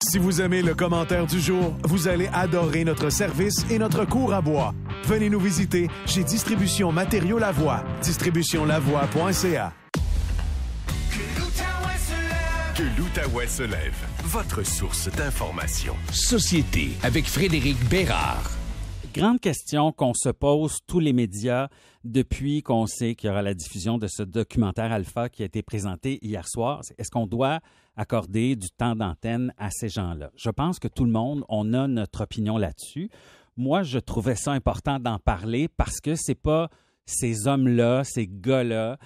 Si vous aimez le commentaire du jour, vous allez adorer notre service et notre cours à bois. Venez nous visiter chez Distribution Matériaux Lavoie. distributionlavoie.ca. Que l'Outaouais se lève. Votre source d'information. Société avec Frédéric Bérard. Grande question qu'on se pose tous les médias depuis qu'on sait qu'il y aura la diffusion de ce documentaire Alpha qui a été présenté hier soir. Est-ce qu'on doit accorder du temps d'antenne à ces gens-là? Je pense que tout le monde, on a notre opinion là-dessus. Moi, je trouvais ça important d'en parler parce que c'est pas ces hommes-là, ces gars-là,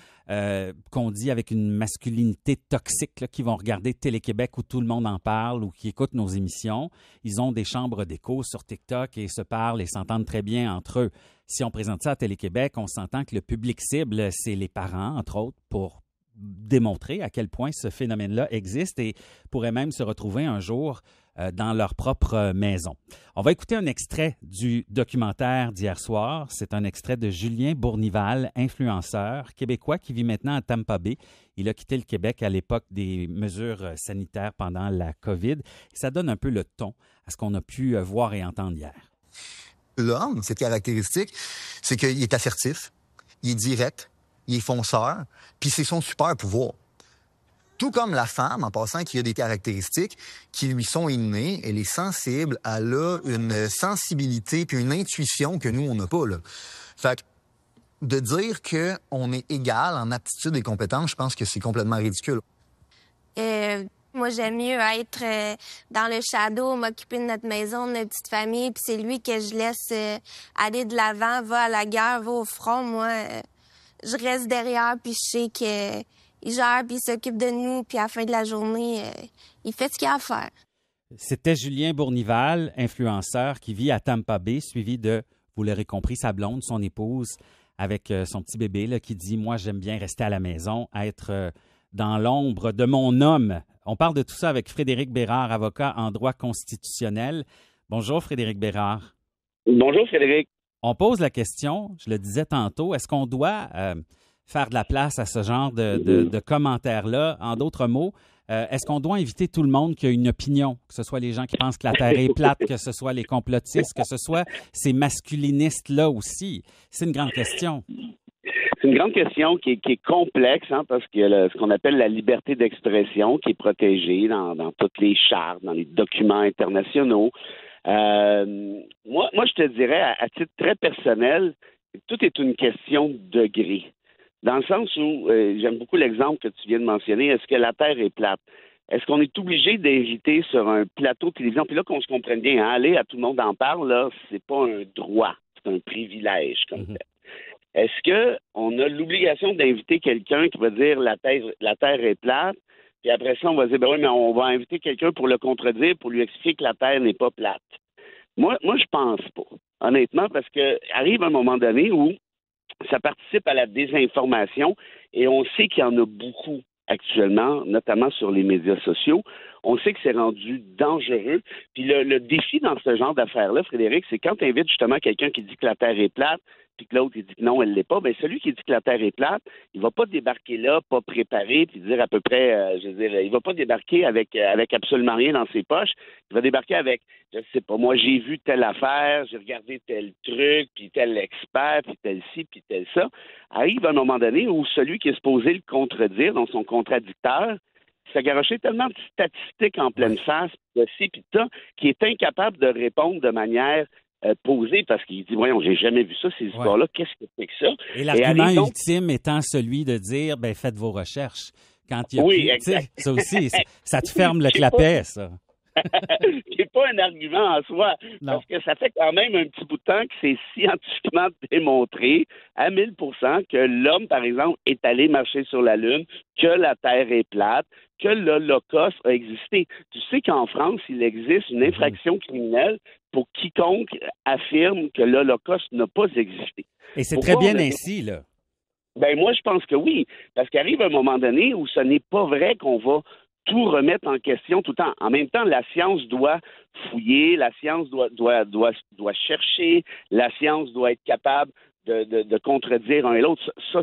qu'on dit avec une masculinité toxique, là, qui vont regarder Télé-Québec où tout le monde en parle ou qui écoutent nos émissions. Ils ont des chambres d'écho sur TikTok et se parlent et s'entendent très bien entre eux. Si on présente ça à Télé-Québec, on s'entend que le public cible, c'est les parents, entre autres, pour démontrer à quel point ce phénomène-là existe et pourrait même se retrouver un jour dans leur propre maison. On va écouter un extrait du documentaire d'hier soir. C'est un extrait de Julien Bournival, influenceur québécois qui vit maintenant à Tampa Bay. Il a quitté le Québec à l'époque des mesures sanitaires pendant la COVID. Ça donne un peu le ton à ce qu'on a pu voir et entendre hier. L'homme, cette caractéristique, c'est qu'il est assertif, il est direct, il est fonceur, puis c'est son super pouvoir. Tout comme la femme, en passant, qui a des caractéristiques qui lui sont innées, elle est sensible, elle a une sensibilité puis une intuition que nous, on n'a pas, là. Fait que de dire qu'on est égal en aptitude et compétences, je pense que c'est complètement ridicule. Moi, j'aime mieux être dans le shadow, m'occuper de notre maison, de notre petite famille, puis c'est lui que je laisse aller de l'avant, va à la guerre, va au front. Moi, je reste derrière, puis je sais qu'il gère, puis il s'occupe de nous, puis à la fin de la journée, il fait ce qu'il a à faire. C'était Julien Bournival, influenceur, qui vit à Tampa Bay, suivi de, vous l'aurez compris, sa blonde, son épouse, avec son petit bébé, là, qui dit « Moi, j'aime bien rester à la maison, être dans l'ombre de mon homme ». On parle de tout ça avec Frédéric Bérard, avocat en droit constitutionnel. Bonjour, Frédéric Bérard. Bonjour, Frédéric. On pose la question, je le disais tantôt, est-ce qu'on doit faire de la place à ce genre de commentaires-là? En d'autres mots, est-ce qu'on doit inviter tout le monde qui a une opinion, que ce soit les gens qui pensent que la Terre est plate, que ce soit les complotistes, que ce soit ces masculinistes-là aussi? C'est une grande question. C'est une grande question qui est complexe, parce qu'il y a ce qu'on appelle la liberté d'expression qui est protégée dans toutes les chartes, dans les documents internationaux. Moi, je te dirais, à titre très personnel, tout est une question de degré. Dans le sens où, j'aime beaucoup l'exemple que tu viens de mentionner, est-ce que la Terre est plate? Est-ce qu'on est obligé d'inviter sur un plateau de télévision? Puis là, qu'on se comprenne bien, aller à tout le monde en parle, là, c'est pas un droit, c'est un privilège comme tel. Est-ce qu'on a l'obligation d'inviter quelqu'un qui va dire la Terre est plate, puis après ça, on va dire, ben oui, mais on va inviter quelqu'un pour le contredire, pour lui expliquer que la Terre n'est pas plate. Moi, je pense pas, honnêtement, parce que arrive un moment donné où ça participe à la désinformation et on sait qu'il y en a beaucoup actuellement, notamment sur les médias sociaux. On sait que c'est rendu dangereux. Puis le défi dans ce genre d'affaires-là, Frédéric, c'est quand tu invites justement quelqu'un qui dit que la Terre est plate, puis que l'autre, il dit que non, elle ne l'est pas, bien, celui qui dit que la Terre est plate, il va pas débarquer là, pas préparé, puis dire à peu près, il va pas débarquer avec absolument rien dans ses poches. Il va débarquer avec, je sais pas, moi, j'ai vu telle affaire, j'ai regardé tel truc, puis tel expert, puis tel ci, puis tel ça. Arrive un moment donné où celui qui est supposé le contredire, donc son contradicteur, s'est garoché tellement de statistiques en pleine face, de ci, puis de ça, qu'il est incapable de répondre de manière posé parce qu'il dit, voyons, j'ai jamais vu ça, ces histoires-là, qu'est-ce que c'est que ça? Et l'argument ultime étant celui de dire, ben faites vos recherches. Quand il y a oui, exact. Ça aussi, ça te ferme le clapet, ça. C'est pas un argument en soi, parce que ça fait quand même un petit bout de temps que c'est scientifiquement démontré à 1000% que l'homme, par exemple, est allé marcher sur la Lune, que la Terre est plate, que l'Holocauste a existé. Tu sais qu'en France, il existe une infraction criminelle pour quiconque affirme que l'Holocauste n'a pas existé. Et c'est très bien ainsi, là. Ben moi, je pense que oui, parce qu'arrive un moment donné où ce n'est pas vrai qu'on va tout remettre en question tout le temps. En même temps, la science doit fouiller, la science doit chercher, la science doit être capable de contredire un et l'autre.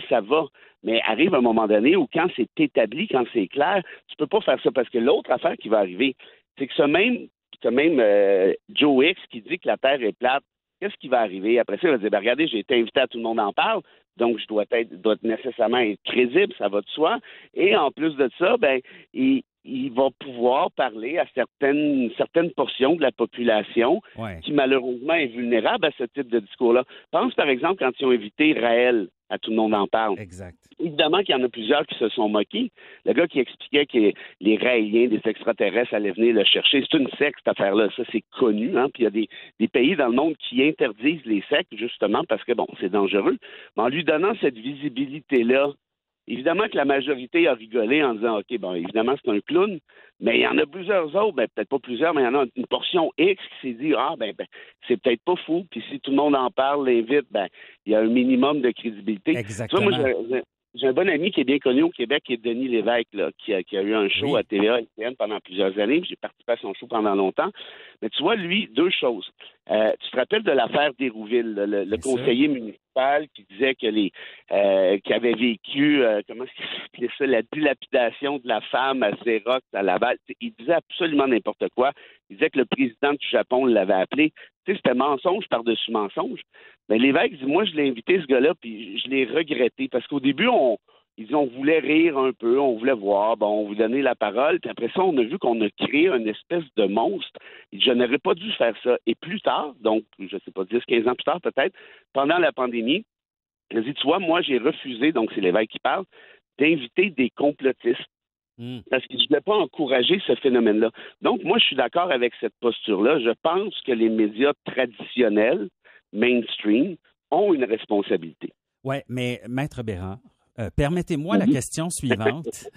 Ça va. Mais arrive un moment donné où quand c'est établi, quand c'est clair, tu peux pas faire ça parce que l'autre affaire qui va arriver, c'est que ce même Joe X qui dit que la Terre est plate, qu'est-ce qui va arriver? Après ça, il va dire, regardez, j'ai été invité à Tout le monde en parle, donc je dois nécessairement être crédible, ça va de soi. Et en plus de ça, il va pouvoir parler à certaines portions de la population qui, malheureusement, est vulnérable à ce type de discours-là. Pense, par exemple, quand ils ont invité Raël à Tout le monde en parle. Exact. Évidemment qu'il y en a plusieurs qui se sont moqués. Le gars qui expliquait que les Raéliens, des extraterrestres, allaient venir le chercher. C'est une secte, cette affaire-là. Ça, c'est connu. Hein? Puis il y a des pays dans le monde qui interdisent les sectes, justement, parce que, c'est dangereux. Mais en lui donnant cette visibilité-là, évidemment que la majorité a rigolé en disant, OK, évidemment, c'est un clown, mais il y en a plusieurs autres, peut-être pas plusieurs, mais il y en a une portion X qui s'est dit, c'est peut-être pas fou, puis si tout le monde en parle, l'invite, il y a un minimum de crédibilité. Exactement. Tu vois, moi, j'ai un bon ami qui est bien connu au Québec, qui est Denis Lévesque, là, qui a eu un show à TVA LCN pendant plusieurs années. J'ai participé à son show pendant longtemps. Mais tu vois, lui, deux choses. Tu te rappelles de l'affaire d'Hérouville, le conseiller municipal qui disait que qui avait vécu, comment est-ce qu'il s'appelait ça, la dilapidation de la femme à Xerox, à Laval. Il disait absolument n'importe quoi. Il disait que le président du Japon l'avait appelé. Tu sais, c'était mensonge par-dessus mensonge. Mais l'évêque dit, moi, je l'ai invité, ce gars-là, puis je l'ai regretté. Parce qu'au début, on voulait rire un peu, on voulait voir, on vous donnait la parole. Puis après ça, on a vu qu'on a créé une espèce de monstre. Je n'aurais pas dû faire ça. Et plus tard, donc, je ne sais pas, 10, 15 ans plus tard peut-être, pendant la pandémie, il a dit, tu vois, moi, j'ai refusé, donc c'est l'évêque qui parle, d'inviter des complotistes. Parce que je ne voulais pas encourager ce phénomène-là. Donc, moi, je suis d'accord avec cette posture-là. Je pense que les médias traditionnels, mainstream, ont une responsabilité. Oui, mais Maître Bérard, permettez-moi la question suivante.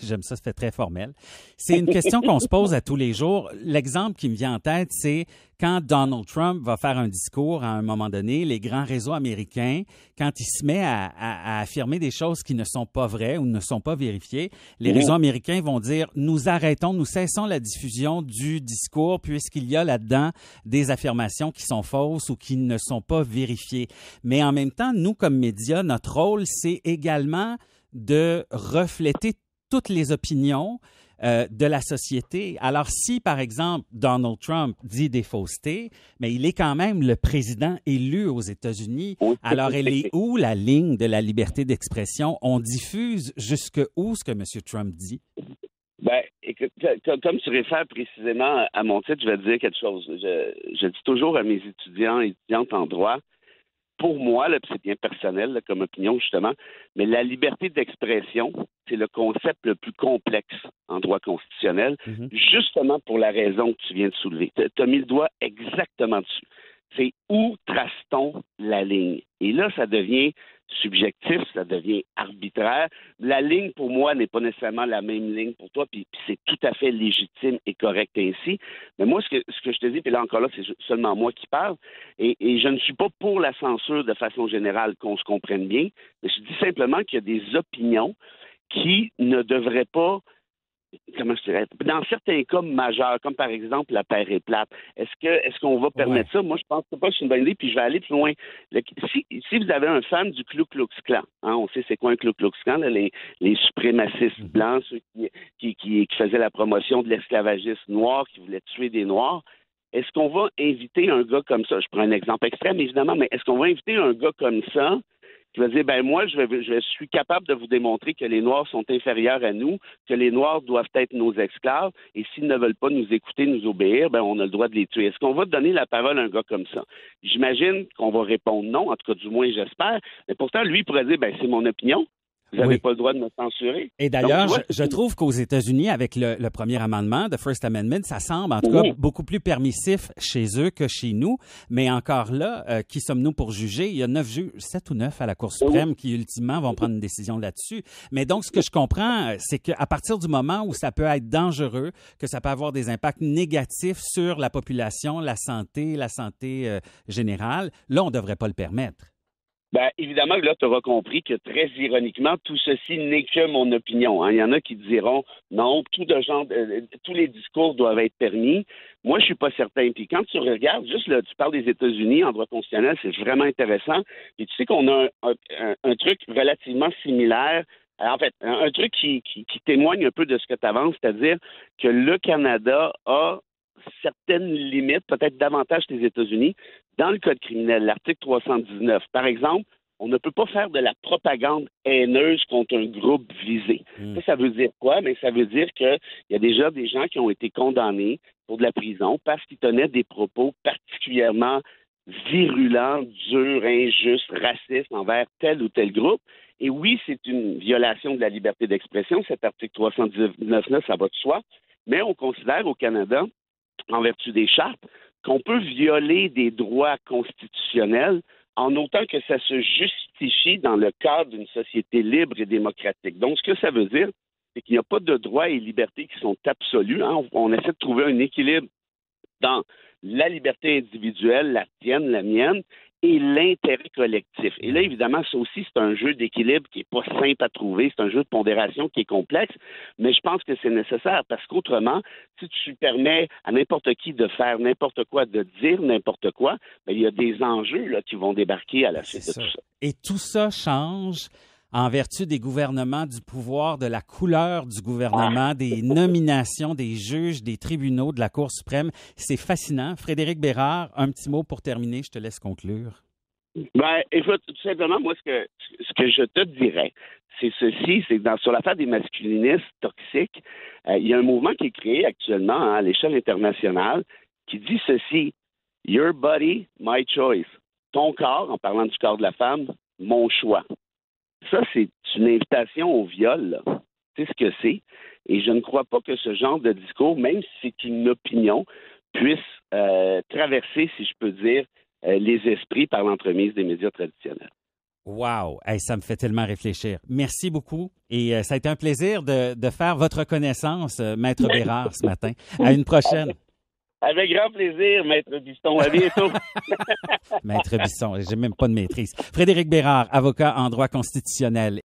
J'aime ça, ça fait très formel. C'est une question qu'on se pose à tous les jours. L'exemple qui me vient en tête, c'est quand Donald Trump va faire un discours à un moment donné, les grands réseaux américains, quand il se met à affirmer des choses qui ne sont pas vraies ou ne sont pas vérifiées, les réseaux américains vont dire « nous cessons la diffusion du discours puisqu'il y a là-dedans des affirmations qui sont fausses ou qui ne sont pas vérifiées ». Mais en même temps, nous, comme médias, notre rôle, c'est également de refléter toutes les opinions de la société. Alors, si, par exemple, Donald Trump dit des faussetés, mais il est quand même le président élu aux États-Unis, alors elle est où la ligne de la liberté d'expression? On diffuse jusqu'où ce que M. Trump dit? Écoute, comme tu réfères précisément à mon titre, je vais te dire quelque chose. Je dis toujours à mes étudiants et étudiantes en droit, pour moi, là, c'est bien personnel là, comme opinion, justement, mais la liberté d'expression, c'est le concept le plus complexe en droit constitutionnel, justement pour la raison que tu viens de soulever. Tu as mis le doigt exactement dessus. C'est où trace-t-on la ligne? Et là, ça devient subjectif, ça devient arbitraire. La ligne, pour moi, n'est pas nécessairement la même ligne pour toi, puis c'est tout à fait légitime et correct ainsi. Mais moi, ce que je te dis, puis là encore là, c'est seulement moi qui parle, et je ne suis pas pour la censure de façon générale, qu'on se comprenne bien, mais je dis simplement qu'il y a des opinions qui ne devraient pas, comment je dirais, dans certains cas majeurs, comme par exemple la Terre est plate, est-ce qu'on va permettre ça? Moi, je pense que c'est une bonne idée, puis je vais aller plus loin. Si vous avez un fan du Ku Klux Klan, on sait c'est quoi un Ku Klux Klan, là, les suprémacistes blancs, ceux qui faisaient la promotion de l'esclavagisme noir, qui voulaient tuer des Noirs, est-ce qu'on va inviter un gars comme ça? Je prends un exemple extrême, évidemment, mais est-ce qu'on va inviter un gars comme ça qui va dire, moi, je suis capable de vous démontrer que les Noirs sont inférieurs à nous, que les Noirs doivent être nos esclaves, et s'ils ne veulent pas nous écouter, nous obéir, on a le droit de les tuer. Est-ce qu'on va donner la parole à un gars comme ça? J'imagine qu'on va répondre non, en tout cas, du moins, j'espère. Mais pourtant, lui, il pourrait dire, c'est mon opinion. Vous n'avez pas le droit de me censurer. Et d'ailleurs, je trouve qu'aux États-Unis, avec le premier amendement, the First Amendment, ça semble en tout cas beaucoup plus permissif chez eux que chez nous. Mais encore là, qui sommes-nous pour juger? Il y a 7 ou 9 à la Cour suprême qui, ultimement, vont prendre une décision là-dessus. Mais donc, ce que je comprends, c'est qu'à partir du moment où ça peut être dangereux, que ça peut avoir des impacts négatifs sur la population, la santé générale, là, on ne devrait pas le permettre. Évidemment, là, tu auras compris que très ironiquement, tout ceci n'est que mon opinion. Il y en a qui diront non, tous les discours doivent être permis. Moi, je suis pas certain. Puis quand tu regardes, juste là, tu parles des États-Unis en droit constitutionnel, c'est vraiment intéressant. Puis tu sais qu'on a un truc relativement similaire En fait, un truc qui témoigne un peu de ce que tu avances, c'est-à-dire que le Canada a certaines limites, peut-être davantage que les États-Unis, dans le code criminel, l'article 319. Par exemple, on ne peut pas faire de la propagande haineuse contre un groupe visé. Ça veut dire quoi? Mais ça veut dire qu'il y a déjà des gens qui ont été condamnés pour de la prison parce qu'ils tenaient des propos particulièrement virulents, durs, injustes, racistes envers tel ou tel groupe. Et oui, c'est une violation de la liberté d'expression, cet article 319, ça va de soi, mais on considère au Canada, en vertu des chartes, qu'on peut violer des droits constitutionnels en autant que ça se justifie dans le cadre d'une société libre et démocratique. Donc, ce que ça veut dire, c'est qu'il n'y a pas de droits et libertés qui sont absolus. On essaie de trouver un équilibre dans la liberté individuelle, la tienne, la mienne, et l'intérêt collectif. Et là, évidemment, ça aussi, c'est un jeu d'équilibre qui n'est pas simple à trouver. C'est un jeu de pondération qui est complexe, mais je pense que c'est nécessaire parce qu'autrement, si tu permets à n'importe qui de faire n'importe quoi, de dire n'importe quoi, bien, il y a des enjeux là, qui vont débarquer à la suite de tout ça. Et tout ça change en vertu des gouvernements, du pouvoir, de la couleur du gouvernement, des nominations des juges, des tribunaux, de la Cour suprême. C'est fascinant. Frédéric Bérard, un petit mot pour terminer. Je te laisse conclure. Ben, écoute, tout simplement, moi, ce que je te dirais, c'est ceci, c'est que sur l'affaire des masculinistes toxiques, il y a un mouvement qui est créé actuellement à l'échelle internationale qui dit ceci, « Your body, my choice ». Ton corps, en parlant du corps de la femme, mon choix. Ça, c'est une invitation au viol, là. C'est ce que c'est. Et je ne crois pas que ce genre de discours, même si c'est une opinion, puisse traverser, si je peux dire, les esprits par l'entremise des médias traditionnels. Wow! Hey, ça me fait tellement réfléchir. Merci beaucoup. Et ça a été un plaisir de faire votre connaissance, Maître Bérard, ce matin. À une prochaine. Avec grand plaisir, Maître Bisson. À bientôt. Maître Bisson, j'ai même pas de maîtrise. Frédéric Bérard, avocat en droit constitutionnel.